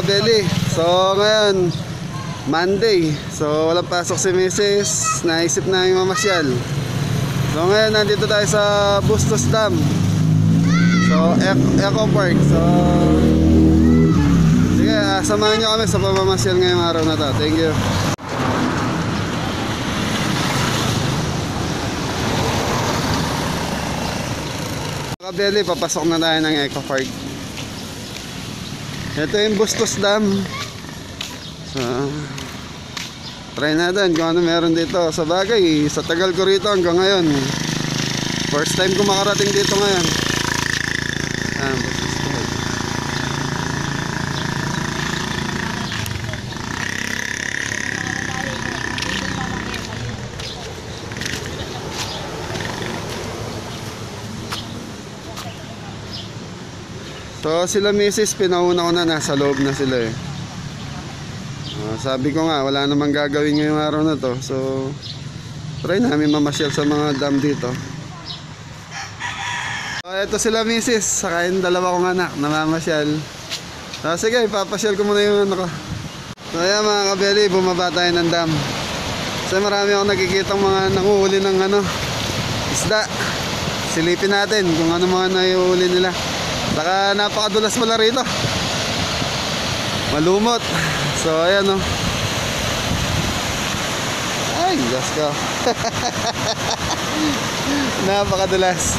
kabeli. So ngayon Monday. So walang pasok si Mrs. Naisip namin mamasyal. So ngayon nandito tayo sa Bustos Dam. So Eco Park. So sige, samahan nyo kami sa pamamasyal ngayong araw na to. Thank you. Kabeli, papasok na tayo ng Eco Park. Ito yung Bustos Dam. So, try natin kung ano meron dito. Sa bagay, sa tagal ko rito hanggang ngayon, first time ko makarating dito ngayon. Bustos Park. So sila misis, pinauna ko na, nasa loob na sila eh. Sabi ko nga, wala namang gagawin ngayong araw na to. So try namin mamasyal sa mga dam dito. So ito sila misis, saka yung dalawa kong anak namamasyal. So sige, ipapasyal ko muna yung ano ko. So ayan mga kabeli, bumaba tayo ng dam. So marami akong nakikitang mga nanguhuli ng ano, isda. Silipin natin kung ano mga naiuhuli nila. Saka napakadulas pala rito. Malumot. So ayan o. Ay, Diyos ko. Napakadulas.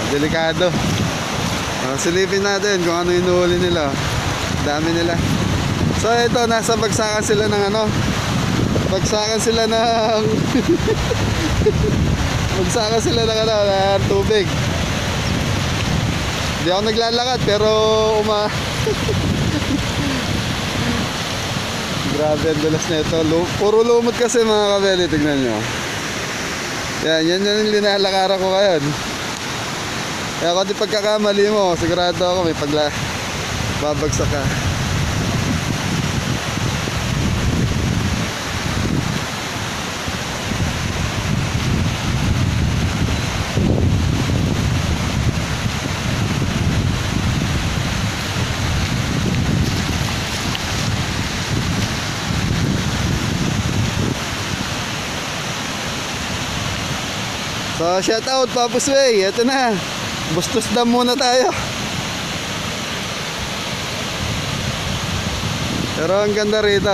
Delikado. Silipin natin kung ano inuhuli nila. Dami nila. So ito, nasa bagsakan sila ng ano. Bagsakan sila ng bagsakan sila ng ano, ng tubig. Hindi ako naglalakad pero grabe ang dulas na ito. Puro lumot kasi mga kabeli, tignan nyo. Yan yung linalakaran ko ngayon. Kaya kung di pagkakamali mo, sigurado ako may babagsak ka. So shout out Papus Way. Ito na, Bustos Dam muna tayo. Pero ang ganda rito.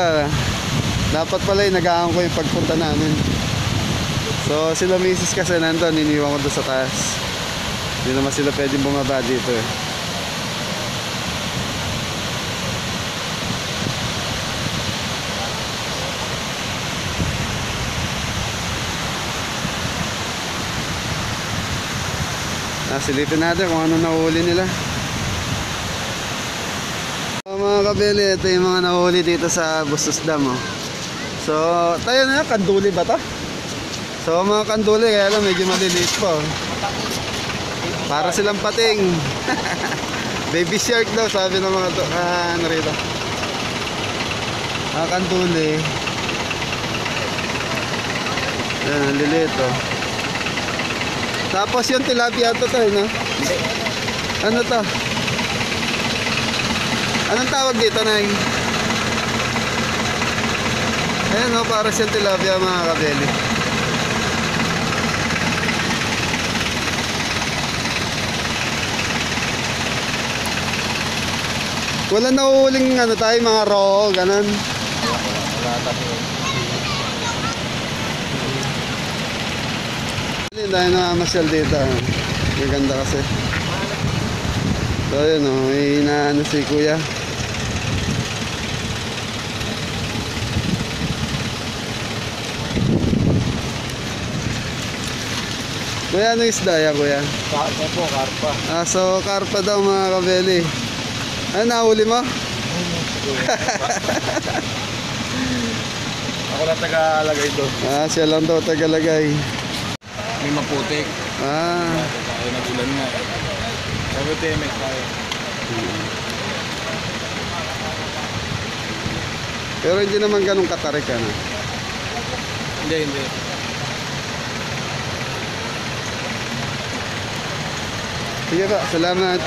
Dapat pala nag-aang ko yung pagpunta namin. So sila misis kasi nandun, iniwan ko doon sa taas. Hindi naman sila pwedeng bumaba dito eh. Silipin natin kung ano nahuli nila. So, mga kabeli, ito yung mga nahuli dito sa Bustos Dam oh. So tayo na, kanduli ba to? So mga kanduli, kaya lang medyo maliliit po. Para silang pating. Baby shark daw sabi ng mga ano rito. Mga kanduli. Yan, liliit oh. Tapos yung tilapia ito tayo, no? Ano to? Anong tawag dito, Nay? Ayan, no? Para siyang tilapia, mga kabeli. Wala na uling ano tayo, mga raw, ganun. Wala tayo. Hindi tayo nakamasyal dito. Maganda kasi. So yun o, may inaano si kuya. Kuya, ano isda yan kuya? Karpa po, karpa. So karpa daw mga kabeli. Ano nahuli mo? Ako lang taga-alagay doon. Siya lang daw tagalagay. May maputik. Tayo nagulan nga. Sabi temek tayo. Pero hindi naman ganun katarik ano. Hindi. Sige pa, salamat.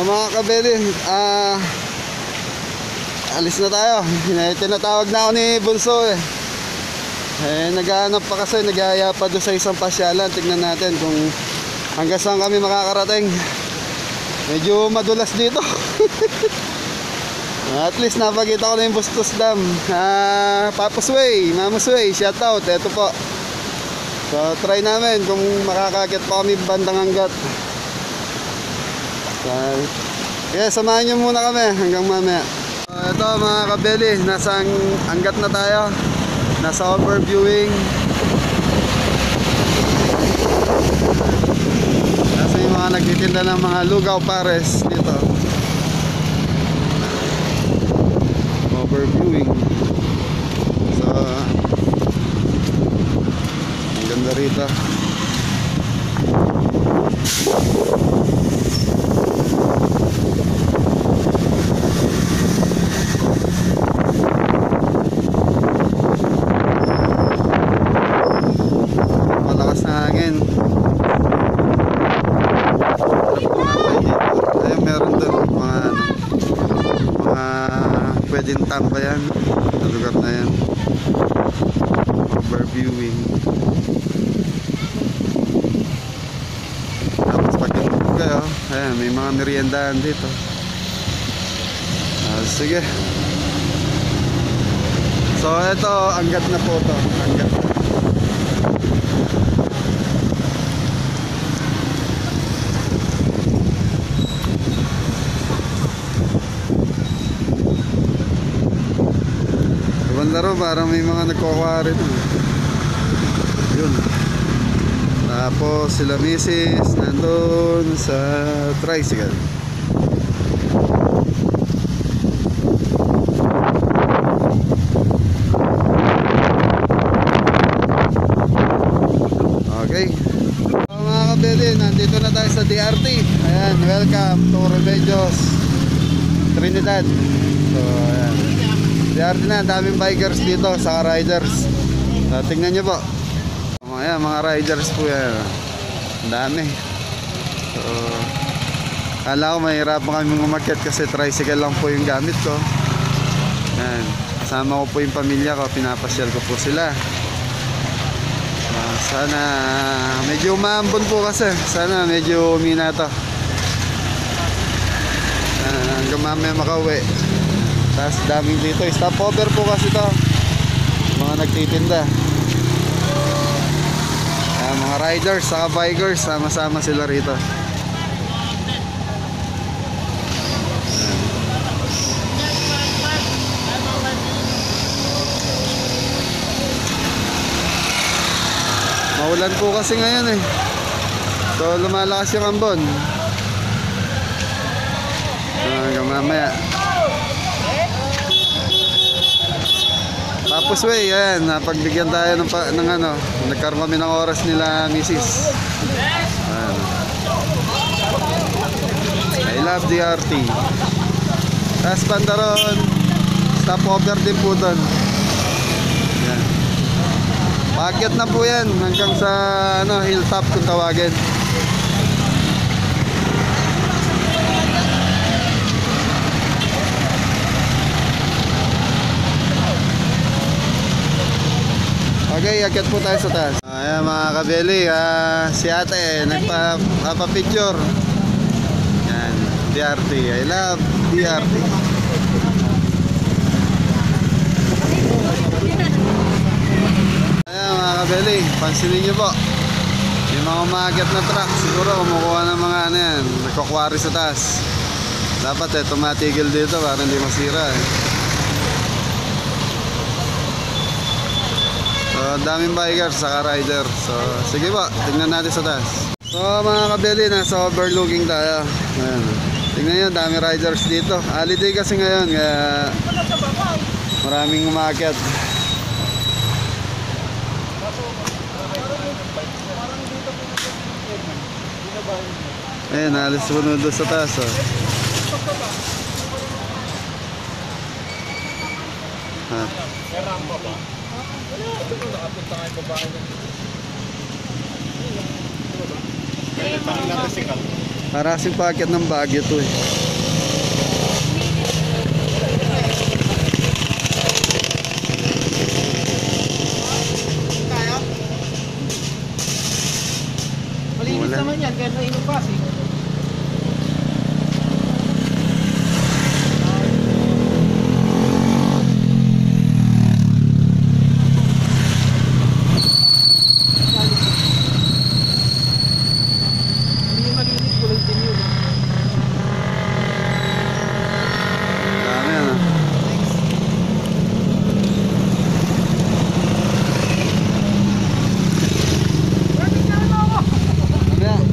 Mga kabeli, alis na tayo. Tinatawag na ako ni Bunso eh. Naghahanap pa kasi, naghahaya pa doon sa isang pasyalan. Tignan natin kung hanggang saan kami makakarating. Medyo madulas dito. At least napakita ko na yung Bustos Dam. Papa's Way, Mama's Way, shout out. Ito po. So try namin kung makakakit pa kami bandang hanggat. Kaya samahan nyo muna kami hanggang mamaya. Ito mga kabeli, nasa hanggat na tayo. Nasa overviewing. Nasa yung mga nagtitinda ng mga lugaw pares dito. Overviewing. So ang ganda rito. Malakas na hangin. Ayun, meron doon mga pwedeng tambayan sa lugar na yan. Overviewing. Tapos pag kayo, ayan, may mga meriendahan dito. Sige. So ito, hanggat na po ito. Hanggat. Laro, parang may mga nagkukuha rin. Yun. Tapos sila misis nandun sa tricycle. Okay. So, mga kabeli, nandito na tayo sa DRT. Ayan, welcome to Remedios Trinidad. So ayan, DRT na, daming bikers dito, saka riders. So, tingnan nyo po. Ayan, mga riders po yan. Ang dami. So, kala ko mahirapan kami umakyat kasi tricycle lang po yung gamit ko. Ayan, kasama ko po yung pamilya ko, pinapasyal ko po sila. Sana medyo maambon po kasi. Sana medyo umina to. Hanggang mamaya makauwi. Tapos daming dito, stopover po kasi to, mga nagtitinda. Mga riders, saka bikers, sama-sama sila rito. Maulan po kasi ngayon eh. So lumalakas yung ambon. Hanggang mamaya. Papa's Way, ayan, napagbigyan tayo ng ano, nagkaroon kami ng oras nila misis. Ayan. I love DRT. Tapos Pandaron, stopover din po doon. Ayan. Paakyat na po yan hanggang sa ano, hilltop kung tawagin. Okay, akyat po tayo sa taas. Ayan mga kabeli, si ate nagpapapicture. Yan, DRT. I love DRT. Ayan mga kabeli, pansinin nyo po. Yung mga umakyat na truck, siguro kumukuha ng mga ano yan, nagkukwari sa taas. Dapat tumatigil dito para hindi masira eh. So, daming bikers saka rider. So, sige po, tingnan natin sa taas. So, mga kabeli, nasa overlooking tayo. Ayan. Tingnan nyo, daming riders dito. Holiday kasi ngayon, kaya maraming umakyat. Ayan, alis po doon sa taas. Oh. May rampa ba? Nakapunta nga yung babae. Kaya parang nakasikal. Para kasing paakyat ng Baguio to eh. Malinis Wala. naman yan, kahit mainit pa eh. Hindi yung malinis, kulay din yun. Dami yan ah. Dami yan.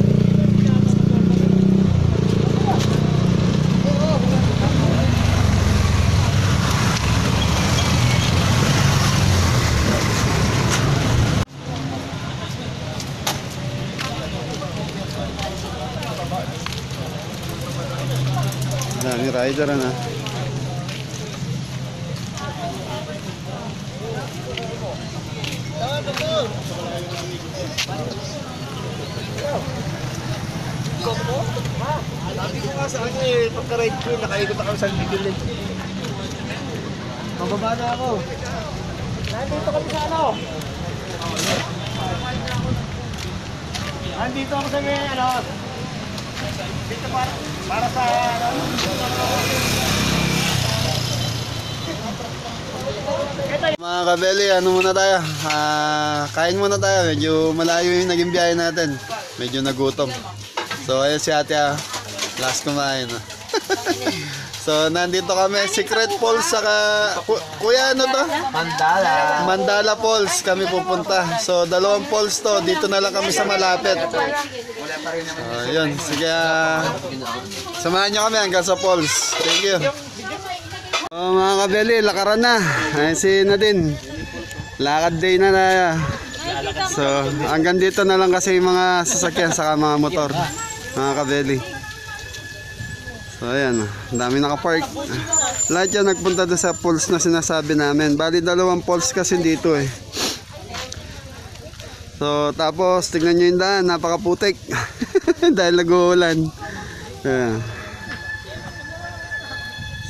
Dami rider na. Sabi ko nga sa kanya eh, pagka-ride ko, nakaikot ako sa bigil din. Mababa na ako. Nandito kami sa ano? Nandito ako sa may ano? Dito para sa ano? Mga kabeli, ano muna tayo? Kain muna tayo. Medyo malayo yung naging biyahe natin. Medyo nagutom. So ayun si ate last kumain. So nandito kami, Secret Falls saka kuya ano to? Mandala Falls kami pupunta. So dalawang falls to, dito na lang kami sa malapit. Yun, sige. Samahan nyo kami hanggang sa falls. Thank you. Mga kabeli, lakaran na. Ayun si Nadine. Lakad day na tayo. So hanggang dito na lang kasi yung mga sasakyan saka mga motor. Mga kabeli. So ayan, ang dami nakapark. Lahat yan nagpunta doon sa falls na sinasabi namin. Bali dalawang falls kasi dito eh. So tapos tingnan nyo yung daan, napakaputik. Dahil nag-uulan. Ayan.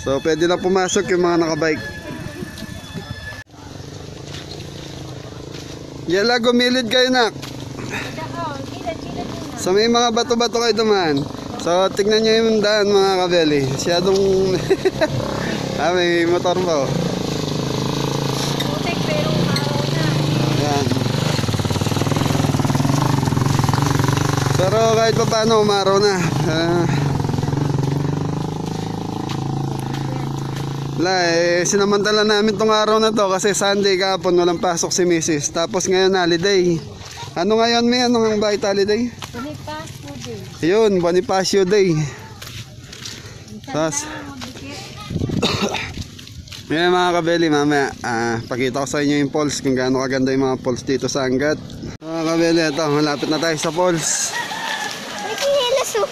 So pwede na pumasok yung mga nakabike. Yala, gumilid kayo nak. So may mga bato-bato kayo dumaan. So tignan nyo yung daan mga kabeli. Siyadong may motor pa oh. Putik pero umaraw na. Ayan. Pero kahit pa paano umaraw na. Sinamantala namin tong araw na to kasi Sunday kahapon walang pasok si Mrs. Tapos ngayon holiday. Ano ngayon may anong bakit holiday? Bonifacio Day. Yun, Bonifacio Day. Tapos ngayon mga kabeli, mamaya pakita ko sa inyo yung falls kung gaano kaganda yung mga falls dito sa Angat. Mga kabeli, ito, malapit na tayo sa falls. May kinilasok.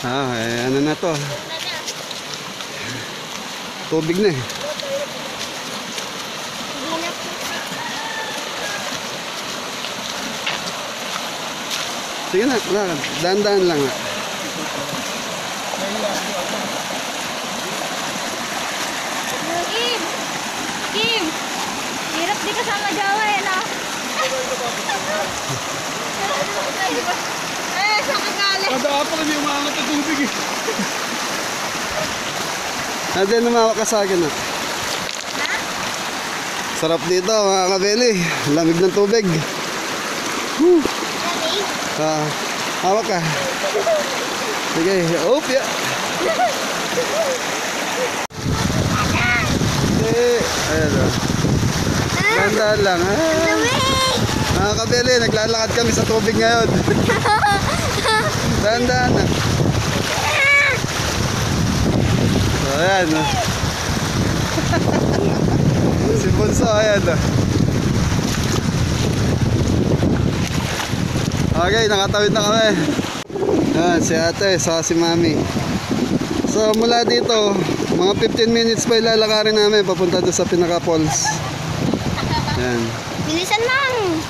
Ano na to? Tubig na eh. Sige na, dahan-dahan lang ha. Kim! Kim! Hirap di kasama Jawa eh, no? Saan ka galing? Kada pa kami umangat ng tubig eh. Natin lumawak ka sa akin ha. Sarap dito mga kabeli. Lamig ng tubig. Hawak ka. Sige, ya. Ayan o. Gandaan lang ha. Mga kabeli, naglalakad kami sa tubig ngayon. Dahan-dahan na. So ayan o. Si Bunso, ayan o. Okay, nakatawid na kami. Ayan, si ate, saka si mami. So mula dito, mga 15 minutes pa ilalakarin namin papunta doon sa pinaka falls. Ayan. Bilisan lang!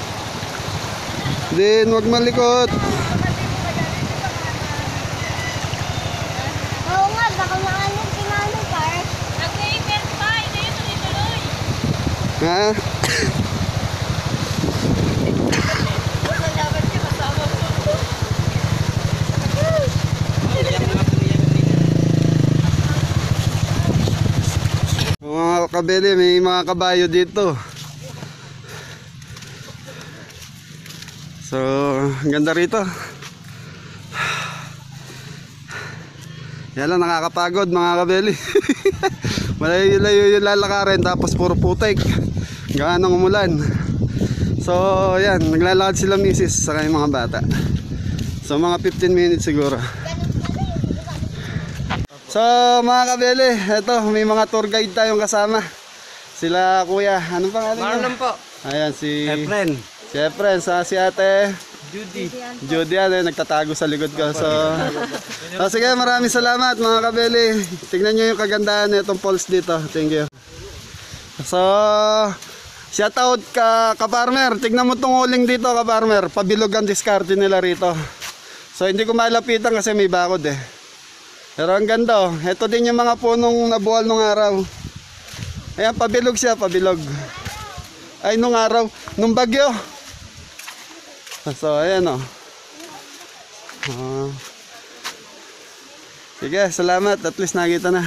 Then, huwag malikot. Ha? Mga kabeli, may mga kabayo dito. So, ang ganda rito. Yan lang, nakakapagod mga kabeli. Malayo-layo yung lalakarin, tapos puro putik. Gaanong umulan. So, yan, naglalakad sila misis sa kanyang mga bata. So, mga 15 minutes siguro. So, mga kabeli, eto, may mga tour guide tayong kasama. Sila kuya, anong pangalan niyo? Marlon po. Ayan, si Efren. Efren, si ate Judy. Judy, nagtatago sa likod ko. So, sige, maraming salamat mga kabeli. Tignan nyo yung kagandahan nitong falls dito. Thank you. So, shout out ka-farmer. Tignan mo tong uling dito ka-farmer. Pabilog ang diskarte nila rito. So, hindi ko malapitan kasi may bakod eh. Pero ang ganda oh. Ito din yung mga punong nabuwal nung araw. Ayan, pabilog siya, pabilog. Ay, nung araw, nung bagyo. So, ayan o. Sige, salamat. At least nakita na.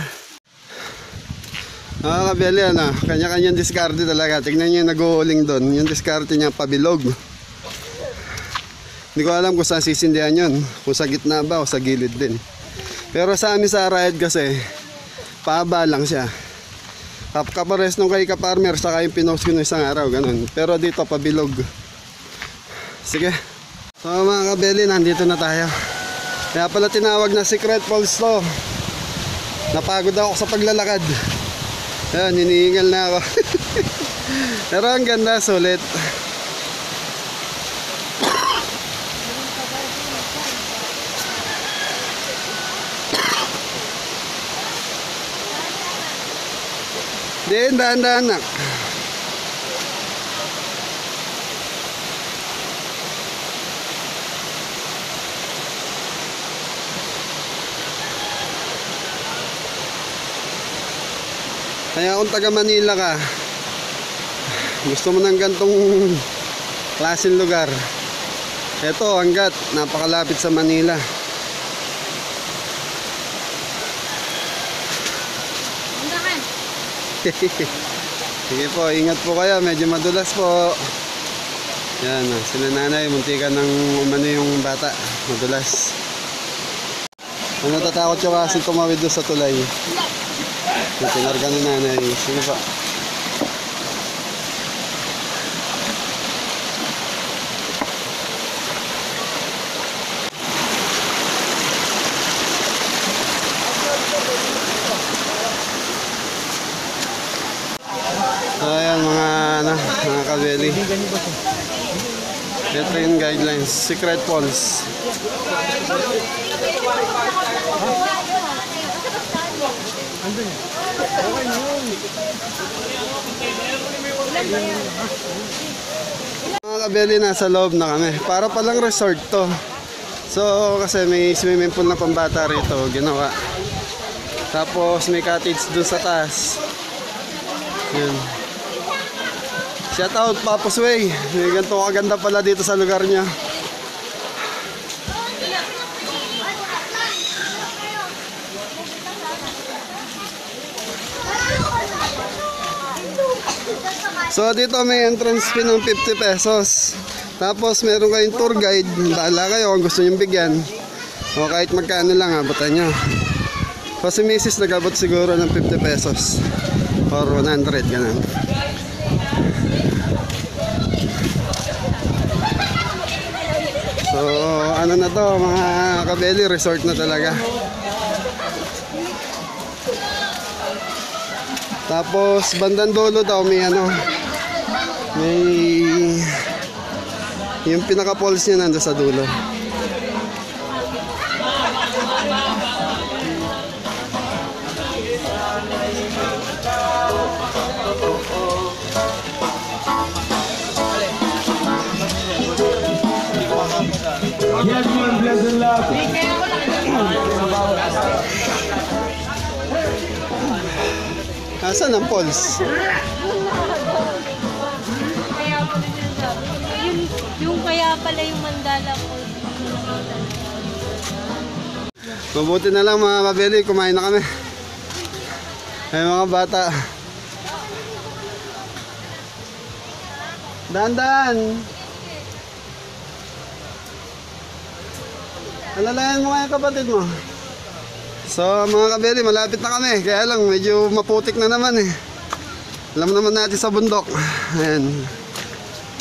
Mga kabeli, kanya-kanyang diskarte talaga. Tignan nyo yung nag-uuling doon. Yung diskarte niya, pabilog. Hindi ko alam kung saan sisindihan yun. Kung sa gitna ba o sa gilid din. Pero sa amin sa ride kasi, paaba lang siya. Kapares nung kay ka-farmer, saka yung pinost ko ng isang araw, ganun. Pero dito, pabilog. Sige. So mga kabeli, nandito na tayo. Kaya pala tinawag na Secret Falls to. Napagod ako sa paglalakad. Ayan, hinihingal na ako. Pero ang ganda, sulit. Din, dahan-dahan nak. Kaya kung taga Manila ka, gusto mo ng gantong klaseng lugar, eto hanggat napakalapit sa Manila. Sige po, ingat po kayo, medyo madulas po. Yan, sila nanay, muntikan ng umano yung bata, madulas. Natatakot siya kasi tumawid doon sa tulay. Tinarga ni nanay. Sige pa. So ayan mga kabeli. Ito yung guidelines. Secret Falls. Mga kabeli, nasa loob na kami. Para palang resort to. So kasi may swimming pool na pambata rito ginawa. Tapos may cottage dun sa taas. Yun. Shout out Papos Way. May ganito kaganda pala dito sa lugar niya. So dito may entrance fee ng 50 pesos. Tapos meron kayong tour guide. Bahala kayo kung gusto nyo bigyan. O kahit magkano lang, abutan nyo. Kasi misis nag-abot siguro ng 50 pesos. Or 100, ganun. So ano na to mga kabeli, resort na talaga. Tapos bandang dulo daw may may yung pinaka falls niya nando sa dulo. Yes, man, bless and love. Asan ang falls? Kaya pala yung mandala ko. Mabuti na lang mga kabeli, kumain na kami. Ay mga bata. Dahan-dahan. Alalayan mo nga yung kapatid mo. So mga kabeli, malapit na kami. Kaya lang medyo maputik na naman eh. Alam naman natin sa bundok. Ayan.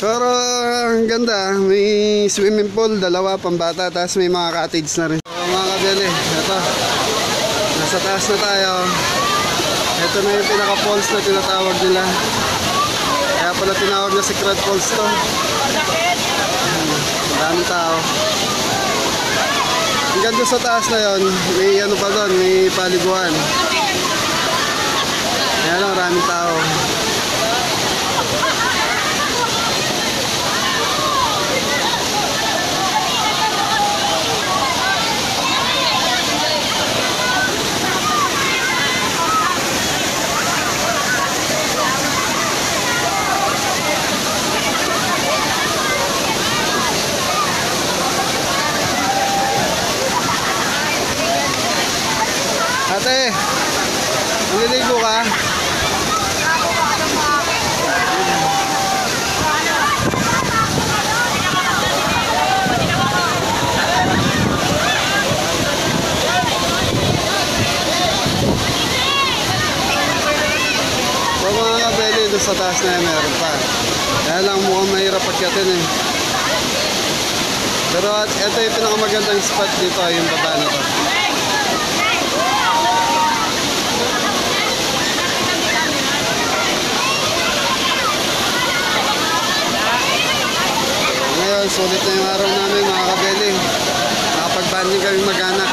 Pero ang ganda, may swimming pool, dalawa pambata, tapos may mga cottage na rin. So mga kabeli, ito. Nasa taas na tayo. Ito na yung pinaka-falls na tinatawag nila. Kaya pala tinawag na Secret Falls to. Maraming tao. Hanggang doon sa taas na yon, may ano pa doon, may paliguan. Kaya lang, maraming tao. Ate, naliligo ka? So mga kabeli, doon sa taas na yan meron pa. Kaya lang mukhang mahirap pagyatin eh. Pero ito yung pinakamagandang spot dito, yung baba na to. Ngayon, sulit na yung araw namin mga kabeli. Nakapag-banding kami mag-anak.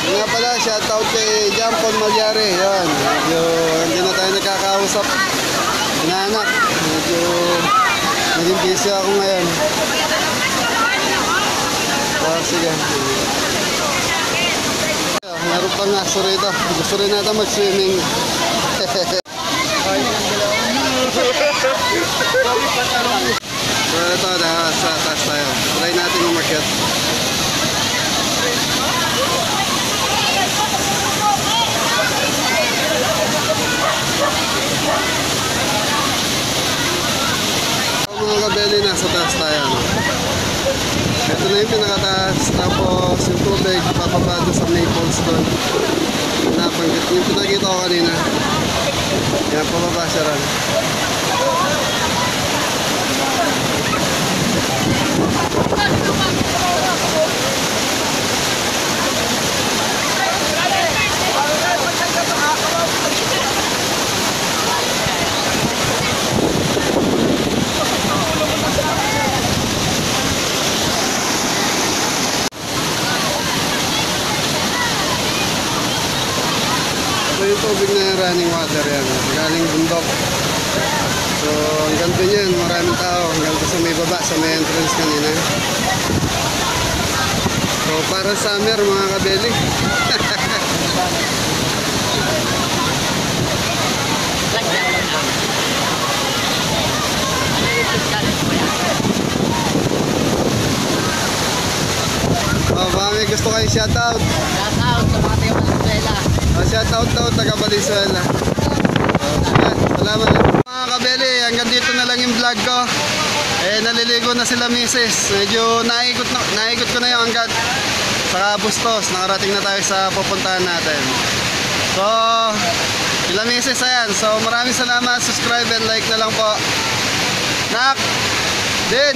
Nga pala, shoutout kay Jampon Malyari. Yan, medyo hindi na tayo nakakausap. Inaanak, medyo naging busy ako ngayon. So, sige. Meron pang aso rito. Gusto rin natin mag-swimming. So ito, sa taas tayo. Try natin umakyat. Mga kabeli, nasa taas tayo. Ito na yung pinakataas. Tapos yung tubig, papaba doon sa Naples doon. Napanggit. Yung pinakita ko kanina. Yan, pababa siya rin. Yung tubig na yung running water yan, galing bundok. So hanggang doon yan, maraming tao, hanggang doon sa may baba, sa may entrance kanina. So para summer mga kabeli. Oh, baka may gusto kayo shoutout. Shoutout sa mga tayo Valenzuela. Shoutout daw, taga Valenzuela. Salamat. Mga kabeli, hanggang dito na lang yung vlog ko. Naliligo na sila misis. Medyo naikot ko na yung hanggat. Saka Bustos, nakarating na tayo sa pupuntahan natin. So, sila misis, ayan. So, maraming salamat. Subscribe and like na lang po. Nak! Din!